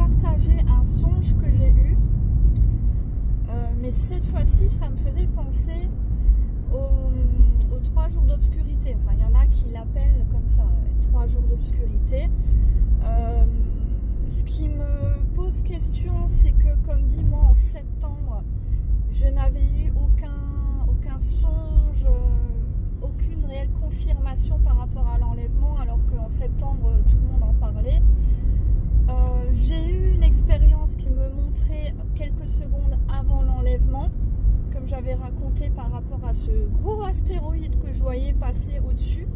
partager un songe que j'ai eu. Mais cette fois-ci, ça me faisait penser aux 3 jours d'obscurité. Enfin, il y en a qui l'appellent comme ça, 3 jours d'obscurité. Ce qui me pose question, c'est que, comme dit, moi, en septembre, je n'avais eu aucun songe, aucune réelle confirmation par rapport à l'enlèvement, alors qu'en septembre, tout le monde en parlait. J'ai eu une expérience qui me montrait quelques secondes avant l'enlèvement, comme j'avais raconté par rapport à ce gros astéroïde que je voyais passer au-dessus.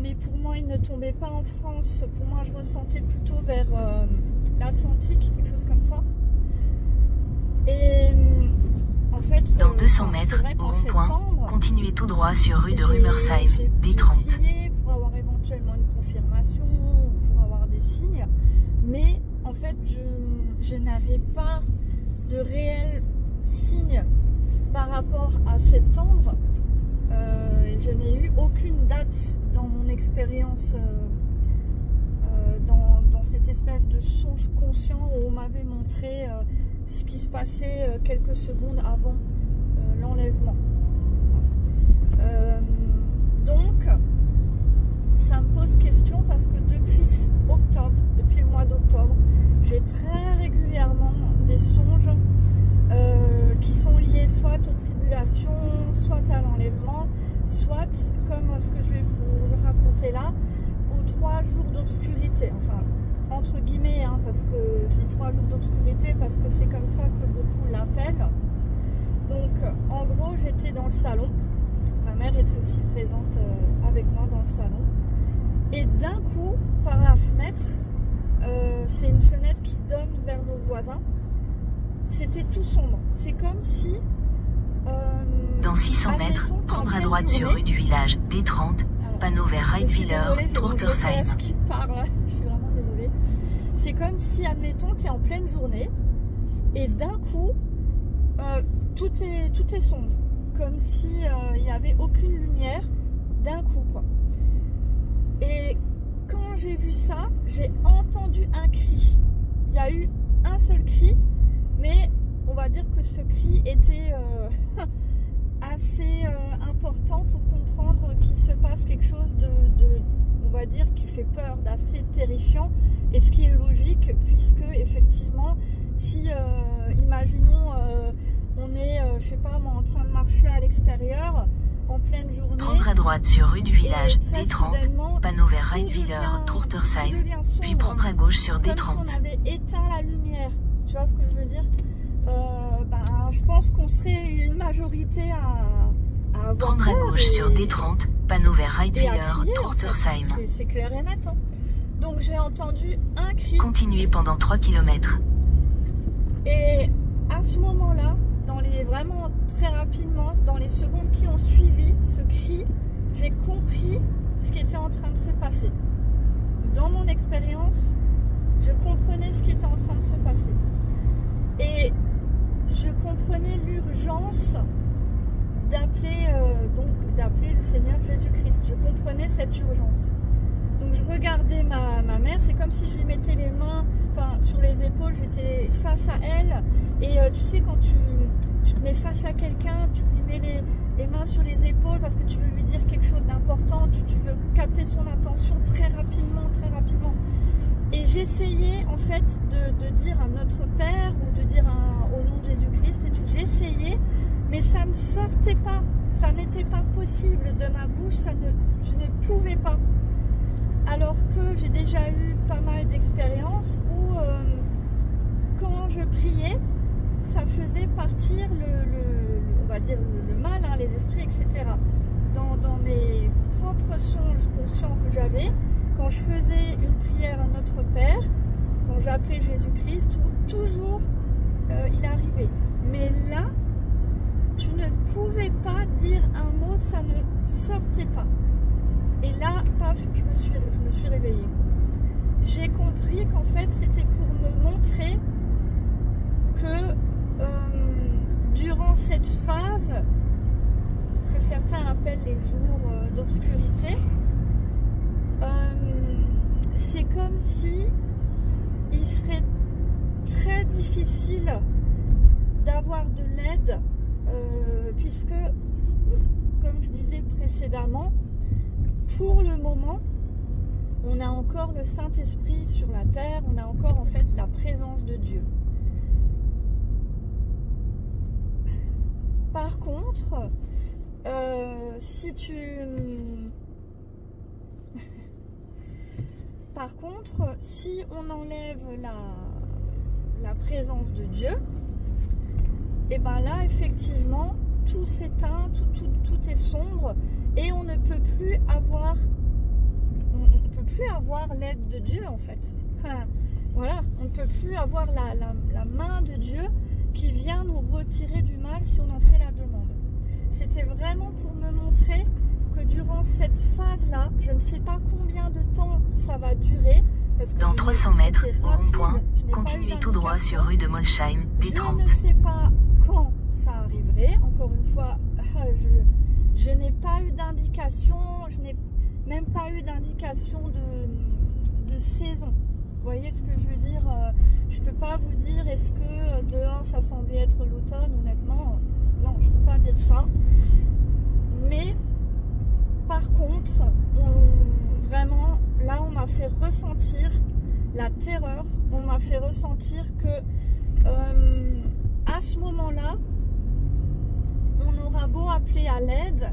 Mais pour moi, il ne tombait pas en France. Pour moi, je ressentais plutôt vers l'Atlantique, quelque chose comme ça. Et en fait, dans 200 mètres, au rond-point, continuez tout droit sur rue de Rummersheim, D30. Pour avoir éventuellement une confirmation, pour avoir des signes. Mais en fait, je n'avais pas de réels signes par rapport à septembre. Je n'ai eu aucune date dans mon expérience, dans cette espèce de songe conscient où on m'avait montré ce qui se passait quelques secondes avant l'enlèvement. Donc, ça me pose question parce que depuis le mois d'octobre, j'ai très régulièrement des songes qui sont liés soit aux tribulations, soit à l'enlèvement, soit, comme ce que je vais vous raconter là, aux 3 jours d'obscurité. Enfin, entre guillemets, hein, parce que je dis 3 jours d'obscurité parce que c'est comme ça que beaucoup l'appellent. Donc, en gros, j'étais dans le salon. Ma mère était aussi présente avec moi dans le salon. Et d'un coup, par la fenêtre, c'est une fenêtre qui donne vers nos voisins, c'était tout sombre. C'est comme si... dans 600 mètres, prendre à droite sur rue du village, D30, panneau vers Reitwiller, Truttersheim. Qui parle, je suis vraiment désolée. C'est comme si, admettons, tu es en pleine journée et d'un coup, tout est sombre. Comme si il n'y avait aucune lumière d'un coup, quoi. Et quand j'ai vu ça, j'ai entendu un cri. Il y a eu un seul cri, mais on va dire que ce cri était assez important pour comprendre qu'il se passe quelque chose on va dire, qui fait peur, d'assez terrifiant. Et ce qui est logique, puisque effectivement, si, imaginons, on est, je sais pas moi, en train de marcher à l'extérieur, en pleine journée. Prendre à droite sur rue du village, D30, panneau vers Reitwiller, Truttersheim, puis prendre à gauche sur D30. Comme si on avait éteint la lumière, tu vois ce que je veux dire? Je pense qu'on serait une majorité à avoir prendre à gauche sur D30, panneau vers Reitwiller, Truttersheim. En fait. C'est clair et net. Hein. Donc j'ai entendu un cri. Continuez pendant 3 km. Et à ce moment-là, vraiment très rapidement, dans les secondes qui ont suivi ce cri, j'ai compris ce qui était en train de se passer. Dans mon expérience, je comprenais ce qui était en train de se passer. Et je comprenais l'urgence d'appeler le Seigneur Jésus-Christ. Je comprenais cette urgence. Donc je regardais ma mère, c'est comme si je lui mettais les mains sur les épaules, j'étais face à elle. Et tu sais, quand tu te mets face à quelqu'un, tu lui mets les mains sur les épaules parce que tu veux lui dire quelque chose d'important, tu veux capter son attention très rapidement, très rapidement. Et j'essayais en fait de dire à notre Père ou de dire au nom de Jésus-Christ et tout. J'essayais, mais ça ne sortait pas. Ça n'était pas possible de ma bouche. Je ne pouvais pas. Alors que j'ai déjà eu pas mal d'expériences où quand je priais, ça faisait partir on va dire le mal, hein, les esprits, etc. Dans mes propres songes conscients que j'avais, quand je faisais une prière à notre Père, quand j'appelais Jésus-Christ, toujours il arrivait. Mais là, tu ne pouvais pas dire un mot, ça ne sortait pas. Et là, paf, je me suis réveillée. J'ai compris qu'en fait, c'était pour me montrer que durant cette phase, que certains appellent les jours d'obscurité, c'est comme si il serait très difficile d'avoir de l'aide puisque, comme je disais précédemment, pour le moment, on a encore le Saint-Esprit sur la terre, on a encore en fait la présence de Dieu. Par contre, si on enlève la présence de Dieu, et bien là, effectivement, tout s'éteint, tout est sombre, et on ne peut plus avoir l'aide de Dieu, en fait. Voilà, on ne peut plus avoir la main de Dieu qui vient nous retirer du mal si on en fait la demande. C'était vraiment pour me montrer que durant cette phase-là, je ne sais pas combien de temps ça va durer. Parce que dans 300 mètres, au rond-point, continuez tout droit sur rue de Molsheim, D30. Je ne sais pas quand ça arriverait. Encore une fois, je n'ai pas eu d'indication, je n'ai même pas eu d'indication de saison. Vous voyez ce que je veux dire? Je ne peux pas vous dire est-ce que dehors ça semblait être l'automne, honnêtement. Non, je ne peux pas dire ça. Mais par contre, vraiment, là on m'a fait ressentir la terreur. On m'a fait ressentir que à ce moment-là, on aura beau appeler à l'aide,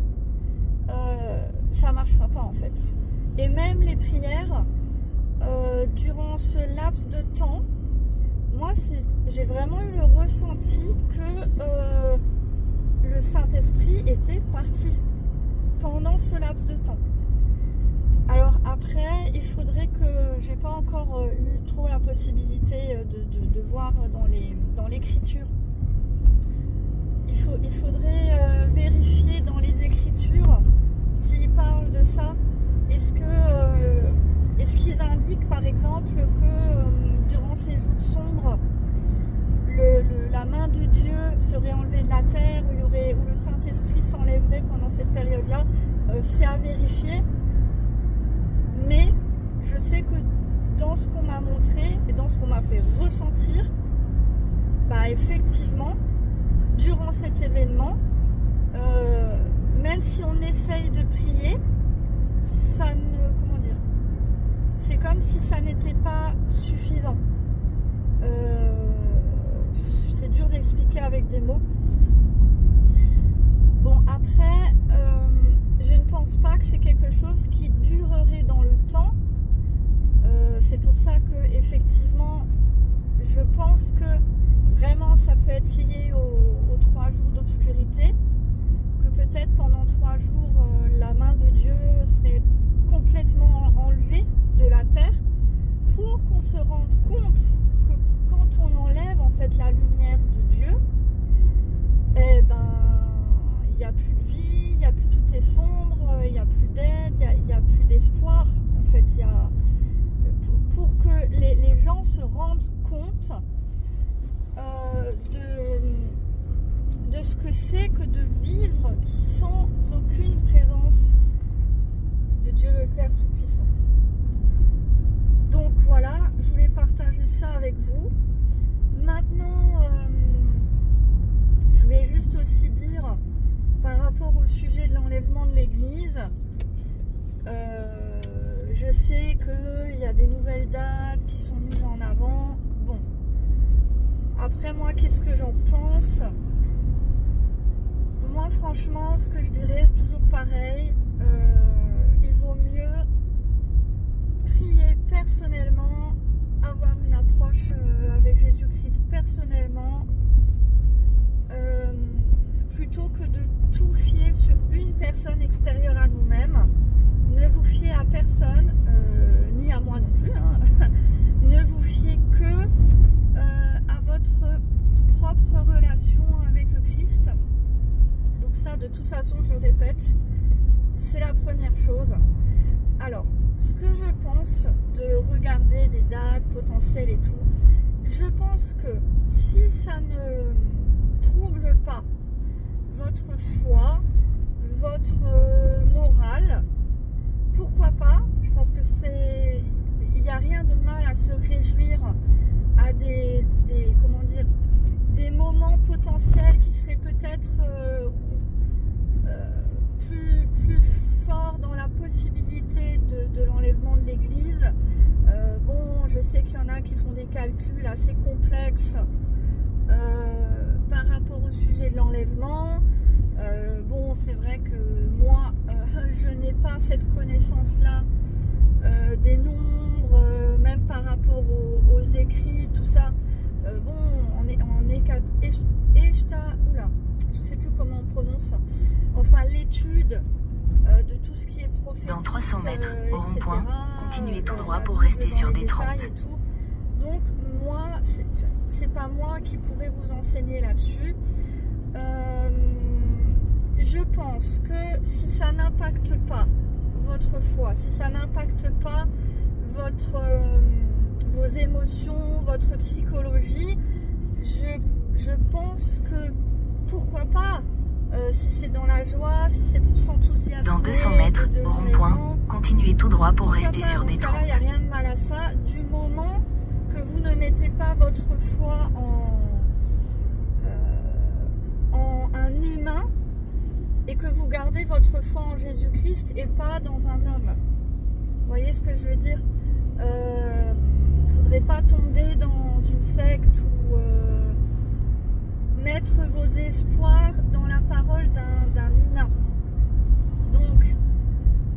ça ne marchera pas en fait. Et même les prières, durant ce laps de temps, moi j'ai vraiment eu le ressenti que le Saint-Esprit était parti pendant ce laps de temps. Alors après, il faudrait que, j'ai pas encore eu trop la possibilité de voir dans l'écriture. Il faudrait vérifier dans les écritures s'ils parlent de ça. Est-ce qu'ils indiquent par exemple que durant ces jours sombres, la main de Dieu serait enlevée de la terre, où le Saint-Esprit s'enlèverait pendant cette période-là? C'est à vérifier. Mais je sais que dans ce qu'on m'a montré et dans ce qu'on m'a fait ressentir, bah effectivement, durant cet événement, même si on essaye de prier, ça ne, comment dire, c'est comme si ça n'était pas suffisant. C'est dur d'expliquer avec des mots. Bon, après, je ne pense pas que c'est quelque chose qui durerait dans le temps. C'est pour ça que, effectivement, je pense que vraiment ça peut être lié aux 3 jours d'obscurité. Que peut-être pendant 3 jours, la main de Dieu serait complètement enlevée de la terre pour qu'on se rende compte que quand on enlève en fait la lumière de Dieu, eh ben, il n'y a plus de vie, il n'y a plus, tout est sombre, il n'y a plus d'aide, il n'y a plus d'espoir. En fait, pour que les gens se rendent compte de ce que c'est que de vivre sans aucune présence de Dieu le Père Tout-Puissant. Donc voilà, je voulais partager ça avec vous. Maintenant, je voulais juste aussi dire, par rapport au sujet de l'enlèvement de l'église, je sais qu'il y a des nouvelles dates qui sont mises en avant. Bon, après moi, qu'est-ce que j'en pense? Moi, franchement, ce que je dirais, c'est toujours pareil. Il vaut mieux prier personnellement, avoir une approche avec Jésus-Christ personnellement, plutôt que de tout fier sur une personne extérieure à nous-mêmes. Ne vous fiez à personne, ni à moi non plus, hein. Ne vous fiez que à votre propre relation avec le Christ. Donc ça, de toute façon, je le répète, c'est la première chose. Alors, ce que je pense de regarder des dates potentielles et tout, je pense que si ça ne trouble pas votre foi, votre morale, pourquoi pas? Je pense que il n'y a rien de mal à à se réjouir à comment dire, des moments potentiels qui seraient peut-être plus forts dans la possibilité de l'enlèvement de l'Église. Bon, je sais qu'il y en a qui font des calculs assez complexes par rapport au sujet de l'enlèvement. Bon, c'est vrai que moi, je n'ai pas cette connaissance-là des nombres, même par rapport aux écrits, tout ça. Bon, on est oula, je sais plus comment on prononce. Enfin, l'étude de tout ce qui est prophétique. Dans 300 mètres, au rond-point, continuez tout droit pour rester sur D30. Donc, moi, c'est pas moi qui pourrais vous enseigner là-dessus. Je pense que si ça n'impacte pas votre foi, si ça n'impacte pas vos émotions, votre psychologie, je pense que pourquoi pas, si c'est dans la joie, si c'est pour s'enthousiasmer. Dans 200 mètres, au rond-point, continuez tout droit pour rester sur D30. Il n'y a rien de mal à ça, du moment que vous ne mettez pas votre foi en un humain et que vous gardez votre foi en Jésus-Christ et pas dans un homme. Vous voyez ce que je veux dire? Il ne faudrait pas tomber dans une secte ou mettre vos espoirs dans la parole d'un humain. Donc,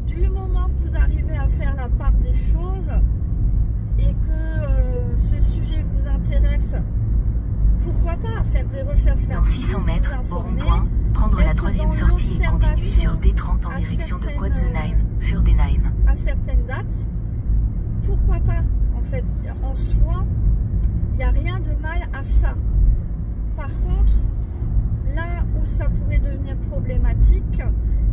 du moment que vous arrivez à faire la part des choses et que ce sujet vous intéresse, pourquoi pas faire des recherches là-dessus? Dans 600 mètres, au rond-point, prendre la troisième sortie et continuer sur D30 en direction de Quatzenheim, Furdenheim. À certaines dates, pourquoi pas? En fait, en soi, il n'y a rien de mal à ça. Par contre, là où ça pourrait devenir problématique,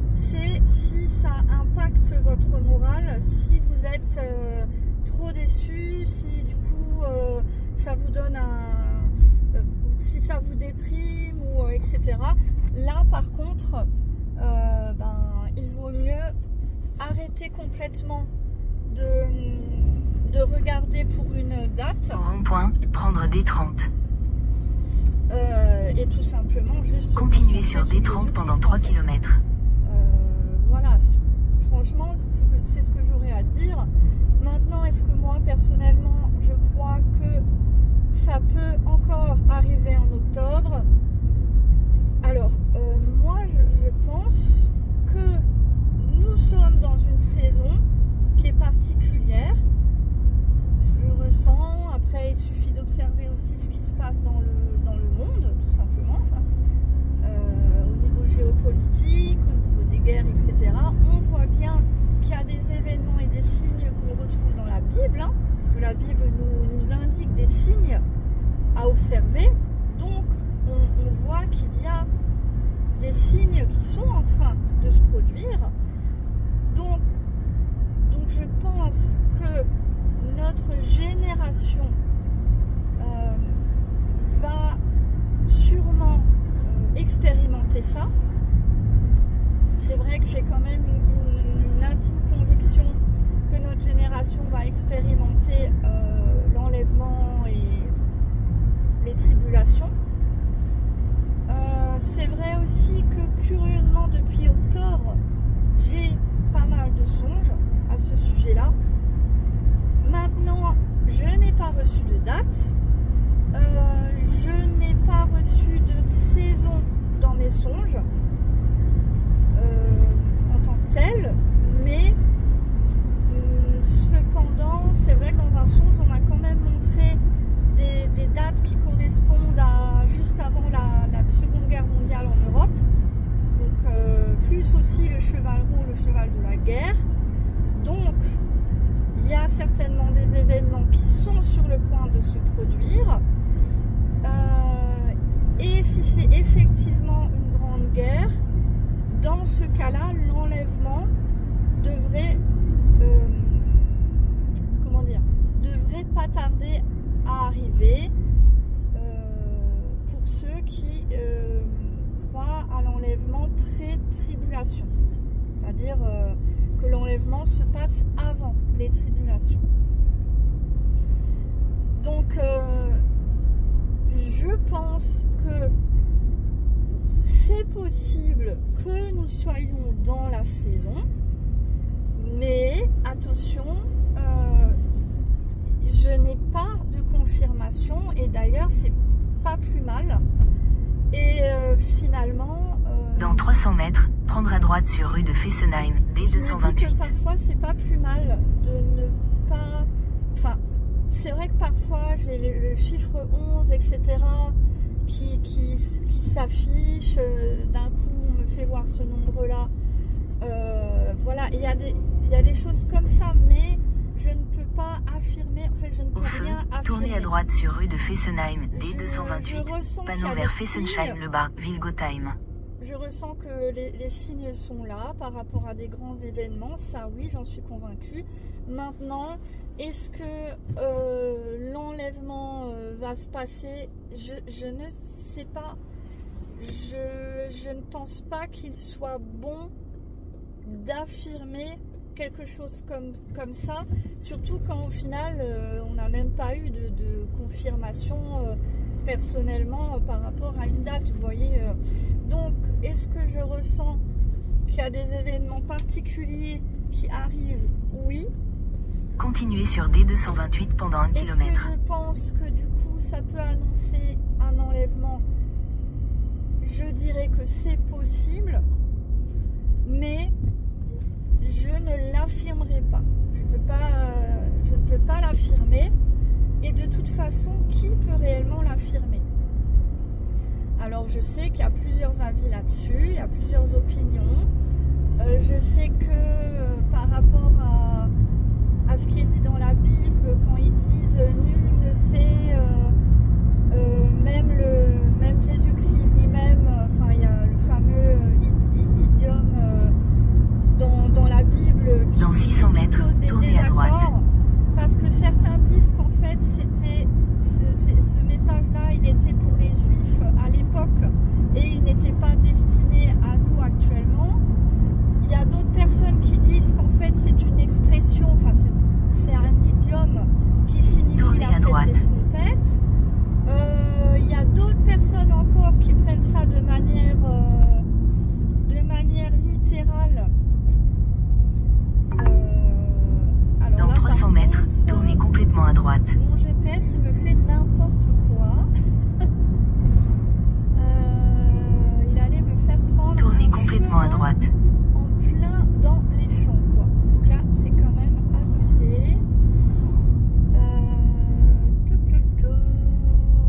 c'est si ça impacte votre morale, si vous êtes trop déçu, si du coup ça vous donne si ça vous déprime ou etc. Là par contre, il vaut mieux arrêter complètement de regarder pour une date. Au rond-point, prendre D30. Et tout simplement juste continuer sur D30 pendant 3 km. Voilà, franchement c'est ce que j'aurais à dire. Maintenant, est-ce que moi personnellement je crois que ça peut encore arriver en octobre? Alors moi je pense que nous sommes dans une saison qui est particulière. Je le ressens. Après, il suffit d'observer aussi ce qui se passe dans le monde, tout simplement, au niveau géopolitique, au niveau des guerres, etc. On voit bien qu'il y a des événements et des signes qu'on retrouve dans la Bible, hein, parce que la Bible nous indique des signes à observer. Donc, on voit qu'il y a des signes qui sont en train de se produire. Donc je pense que notre génération va sûrement expérimenter ça. C'est vrai que j'ai quand même une intime conviction que notre génération va expérimenter l'enlèvement et les tribulations. C'est vrai aussi que curieusement depuis octobre, j'ai pas mal de songes à ce sujet-là. Maintenant, je n'ai pas reçu de date, je n'ai pas reçu de saison dans mes songes en tant que tel, mais cependant, c'est vrai que dans un songe, on m'a quand même montré des dates qui correspondent à juste avant la Seconde Guerre mondiale en Europe, donc plus aussi le cheval roux, le cheval de la guerre. Donc il y a certainement des événements qui sont sur le point de se produire, et si c'est effectivement une grande guerre, dans ce cas-là, l'enlèvement devrait devrait pas tarder à arriver pour ceux qui croient à l'enlèvement pré-tribulation, c'est-à-dire que l'enlèvement se passe avant les tribulations. pense que c'est possible que nous soyons dans la saison, mais attention, je n'ai pas de confirmation et d'ailleurs c'est pas plus mal. Et finalement... dans 300 mètres, prendre à droite sur rue de Fessenheim, D228. Parfois c'est pas plus mal de ne pas... Enfin, c'est vrai que parfois j'ai le chiffre 11, etc. qui s'affiche. D'un coup, on me fait voir ce nombre-là. Voilà, il y a des choses comme ça, mais je ne peux pas affirmer. En fait, je ne peux rien affirmer. Tournez à droite sur rue de Fessenheim, D228. Panneau vers Fessenheim-le-Bas, Vilgotheim. Je ressens que les signes sont là par rapport à des grands événements. Ça, oui, j'en suis convaincue. Maintenant, est-ce que l'enlèvement va se passer? Je ne sais pas. Je ne pense pas qu'il soit bon d'affirmer quelque chose comme ça, surtout quand au final on n'a même pas eu de confirmation personnellement par rapport à une date, vous voyez. Donc, est-ce que je ressens qu'il y a des événements particuliers qui arrivent? Oui. Continuez sur D228 pendant 1 km. Est-ce que je pense que du coup ça peut annoncer un enlèvement? Je dirais que c'est possible, mais je ne l'affirmerai pas. Je ne peux pas l'affirmer. Et de toute façon, qui peut réellement l'affirmer? Alors, je sais qu'il y a plusieurs avis là-dessus, il y a plusieurs opinions. Je sais que par rapport à ce qui est dit dans la Bible, quand ils disent nul ne sait, même Jésus-Christ lui-même, enfin, il y a le fameux idiome dans la Bible qui dans 600 mètres, tournez à droite. Parce que certains disent qu'en fait, c'était ce message-là, il était pour les Juifs à l'époque et il n'était pas destiné à nous actuellement. Il y a d'autres personnes qui disent qu'en fait, c'est une expression, enfin, c'est un idiome qui signifie la fête des trompettes. Il y a d'autres personnes encore qui prennent ça de manière littérale. Dans 300 mètres, tournez complètement à droite. Mon GPS, il me fait n'importe quoi. Il allait me faire prendre. Tournez complètement à droite. En plein dans les champs, quoi. Donc là, c'est quand même abusé.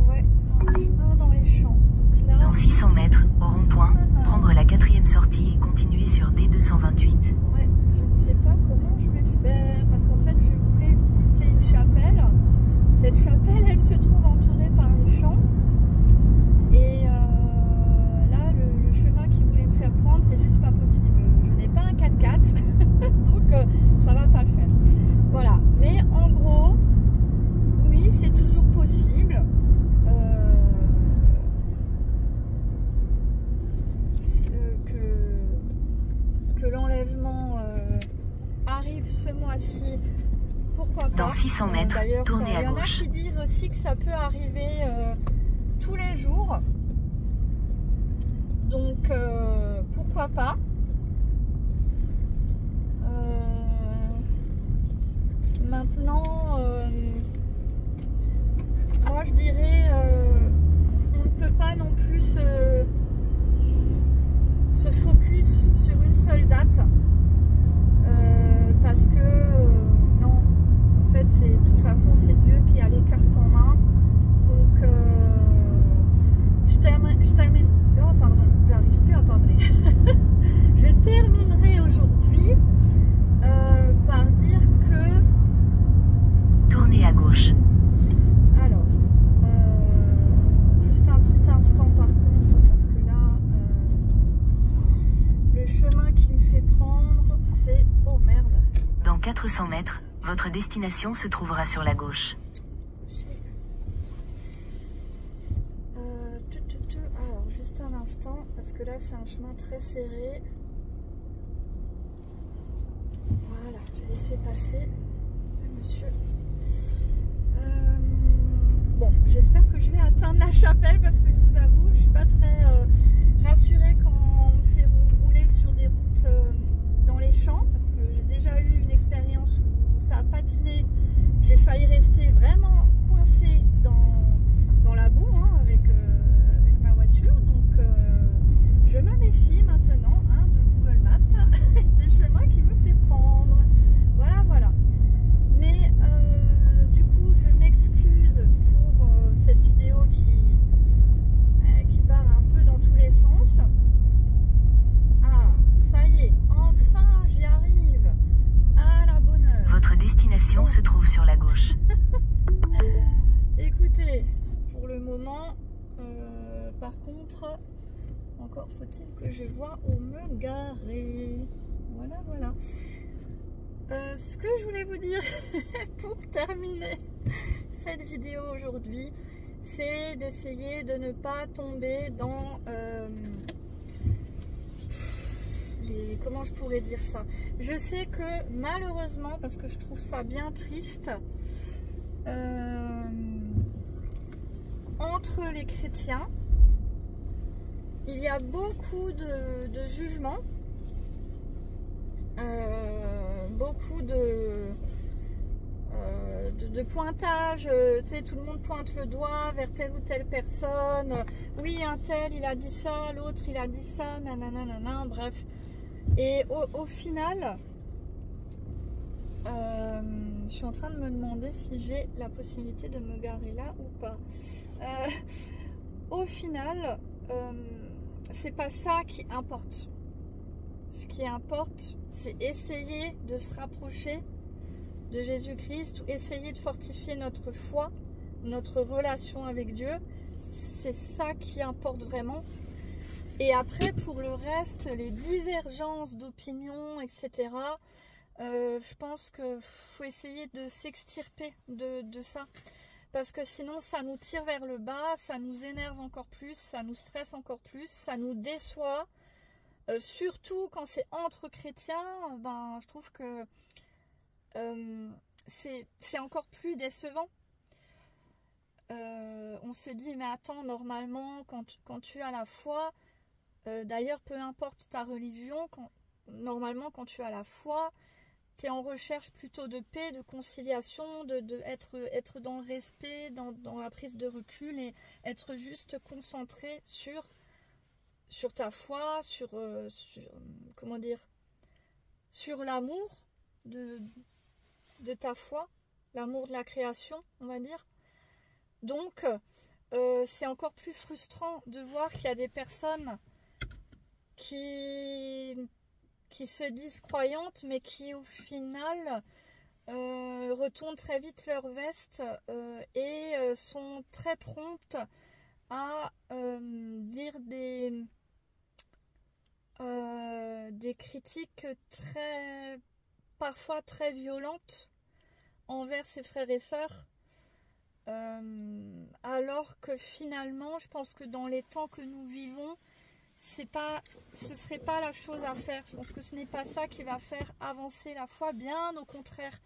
Ouais, un chemin dans les champs. Donc là, dans 600 mètres, au rond-point, prendre la 4e sortie et continuer sur D228. Ouais, je ne sais pas comment je vais faire. Parce qu'en fait, je voulais visiter une chapelle. Cette chapelle, elle se trouve entourée par les champs. Et là, le chemin qu'ils voulaient me faire prendre, c'est juste pas possible. Je n'ai pas un 4x4, donc ça va pas le faire. Voilà. Mais en gros, oui, c'est toujours possible. Que l'enlèvement arrive ce mois-ci. Pourquoi pas? Dans 600 mètres, tournez à gauche. Il y en a qui disent aussi que ça peut arriver tous les jours. Donc, pourquoi pas? Maintenant, moi je dirais, on ne peut pas non plus se focus sur une seule date. Parce que non, en fait, de toute façon, c'est Dieu qui a les cartes en main. Donc, je termine. Oh, pardon, j'arrive plus à parler. Je terminerai aujourd'hui par dire que. Tournez à gauche. Alors, juste un petit instant par contre, parce que là, le chemin qui me fait prendre, c'est. Oh merde! Dans 400 mètres, votre destination se trouvera sur la gauche. Alors, juste un instant, parce que là, c'est un chemin très serré. Voilà, j'ai laissé passer le monsieur. Bon, j'espère que je vais atteindre de la chapelle parce que je vous avoue, je suis pas très rassurée quand on me fait rouler sur des routes dans les champs, parce que j'ai déjà eu une expérience où ça a patiné. J'ai failli rester vraiment coincée dans la boue hein, avec ma voiture. Donc je me méfie maintenant hein, de Google Maps, des chemins qui me fait prendre. Voilà, voilà. Mais du coup, je m'excuse pour cette vidéo qui part un peu dans tous les sens. Ah, ça y est, enfin j'y arrive. À la bonne heure. Votre destination se trouve sur la gauche. Écoutez, pour le moment, par contre, encore faut-il que je vois où me garer. Voilà, voilà. Ce que je voulais vous dire pour terminer cette vidéo aujourd'hui, c'est d'essayer de ne pas tomber dans comment je pourrais dire ça. Je sais que malheureusement, parce que je trouve ça bien triste, entre les chrétiens, il y a beaucoup de jugements, beaucoup de pointage, tu sais, tout le monde pointe le doigt vers telle ou telle personne. Oui, un tel, il a dit ça, l'autre, il a dit ça, nanana, bref. Et au final, je suis en train de me demander si j'ai la possibilité de me garer là ou pas. Au final, c'est pas ça qui importe. Ce qui importe, c'est essayer de se rapprocher de Jésus-Christ, ou essayer de fortifier notre foi, notre relation avec Dieu. C'est ça qui importe vraiment. Et après, pour le reste, les divergences d'opinion, etc., je pense qu'il faut essayer de s'extirper de ça. Parce que sinon, ça nous tire vers le bas, ça nous énerve encore plus, ça nous stresse encore plus, ça nous déçoit. Surtout quand c'est entre chrétiens, ben, je trouve que c'est encore plus décevant. On se dit, mais attends, normalement, quand tu as la foi, d'ailleurs, peu importe ta religion, normalement, quand tu as la foi, tu es en recherche plutôt de paix, de conciliation, être dans le respect, dans la prise de recul et être juste concentré sur ta foi, comment dire, sur l'amour de ta foi, l'amour de la création, on va dire. Donc, c'est encore plus frustrant de voir qu'il y a des personnes qui se disent croyantes, mais qui au final retournent très vite leur veste et sont très promptes à dire des critiques parfois très violentes envers ses frères et sœurs, alors que finalement, je pense que dans les temps que nous vivons, ce serait pas la chose à faire. Je pense que ce n'est pas ça qui va faire avancer la foi, bien au contraire.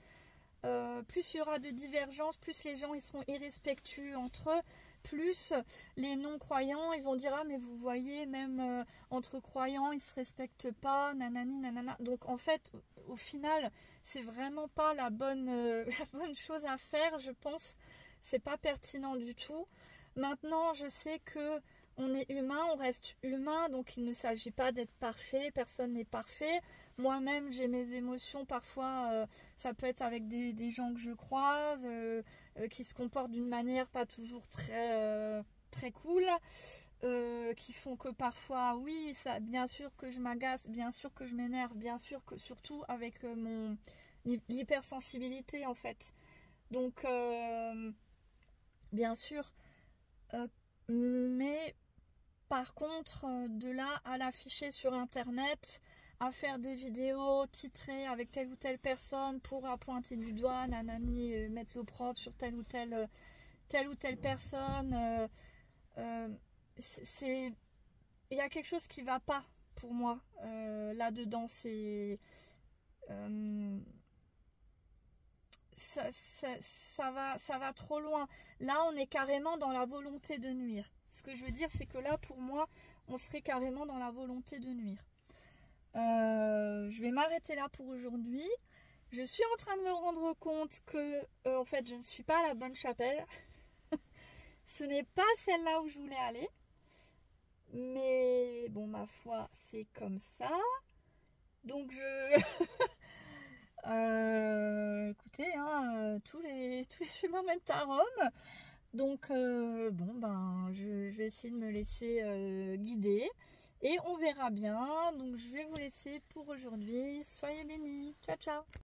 Plus il y aura de divergences, plus les gens ils seront irrespectueux entre eux, plus les non-croyants ils vont dire ah mais vous voyez même entre croyants ils se respectent pas, nanani nanana. Donc en fait au final c'est vraiment pas la bonne chose à faire, je pense. C'est pas pertinent du tout. Maintenant je sais que on est humain, on reste humain, donc il ne s'agit pas d'être parfait, personne n'est parfait. Moi-même, j'ai mes émotions, parfois, ça peut être avec des gens que je croise, qui se comportent d'une manière pas toujours très, très cool, qui font que parfois, oui, ça, bien sûr que je m'agace, bien sûr que je m'énerve, bien sûr que, surtout avec l'hypersensibilité, en fait. Donc, bien sûr, mais... Par contre, de là à l'afficher sur internet, à faire des vidéos titrées avec telle ou telle personne pour pointer du doigt, nanani, mettre l'opprobre sur telle ou telle personne, il y a quelque chose qui ne va pas pour moi ça va trop loin. Là, on est carrément dans la volonté de nuire. Ce que je veux dire, c'est que là, pour moi, on serait carrément dans la volonté de nuire. Je vais m'arrêter là pour aujourd'hui. Je suis en train de me rendre compte que, en fait, je ne suis pas à la bonne chapelle. Ce n'est pas celle-là où je voulais aller. Mais bon, ma foi, c'est comme ça. Donc écoutez, hein, tous les chemins mènent à Rome. Donc bon, ben, je vais essayer de me laisser guider. Et on verra bien. Donc je vais vous laisser pour aujourd'hui. Soyez bénis. Ciao, ciao.